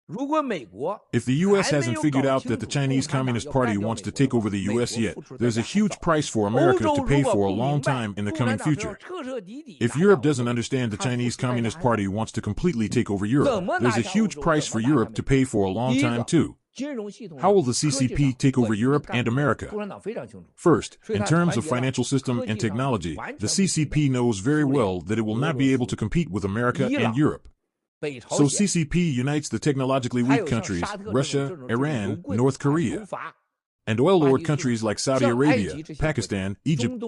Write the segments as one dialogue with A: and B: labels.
A: If the U.S. hasn't figured out that the Chinese Communist Party wants to take over the U.S. yet, there's a huge price for America to pay for a long time in the coming future. If Europe doesn't understand the Chinese Communist Party wants to completely take over Europe, there's a huge price for Europe to pay for a long time too. How will the CCP take over Europe and America? First, in terms of financial system and technology, the CCP knows very well that it will not be able to compete with America and Europe. So CCP unites the technologically weak countries, Russia, Iran, North Korea, and oil lord countries like Saudi Arabia, Pakistan, Egypt.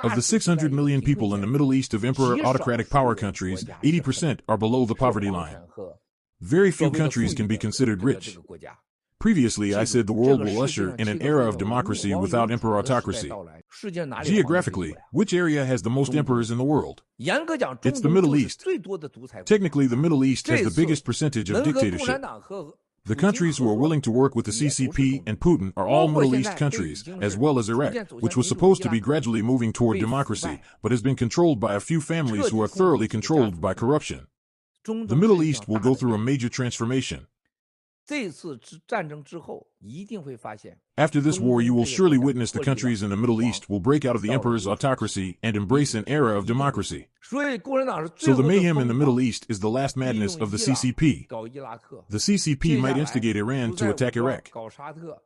A: Of the 600 million people in the Middle East of emperor autocratic power countries, 80% are below the poverty line. Very few countries can be considered rich. Previously, I said the world will usher in an era of democracy without emperor autocracy. Geographically, which area has the most emperors in the world? It's the Middle East. Technically, the Middle East has the biggest percentage of dictatorship. The countries who are willing to work with the CCP and Putin are all Middle East countries, as well as Iraq, which was supposed to be gradually moving toward democracy, but has been controlled by a few families who are thoroughly controlled by corruption. The Middle East will go through a major transformation. After this war, you will surely witness the countries in the Middle East will break out of the emperor's autocracy and embrace an era of democracy. So the mayhem in the Middle East is the last madness of the CCP. The CCP might instigate Iran to attack Iraq,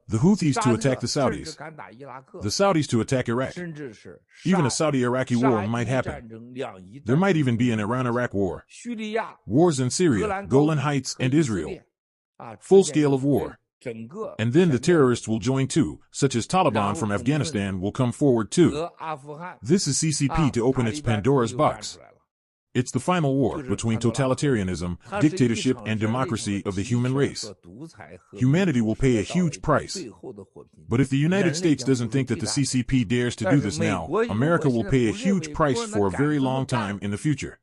A: the Houthis to attack the Saudis to attack Iraq. Even a Saudi-Iraqi war might happen. There might even be an Iran-Iraq war. Wars in Syria, Golan Heights, and Israel. Full scale of war. And then the terrorists will join too, such as Taliban from Afghanistan will come forward too. This is CCP to open its Pandora's box. It's the final war between totalitarianism, dictatorship, and democracy of the human race. Humanity will pay a huge price. But if the United States doesn't think that the CCP dares to do this now, America will pay a huge price for a very long time in the future.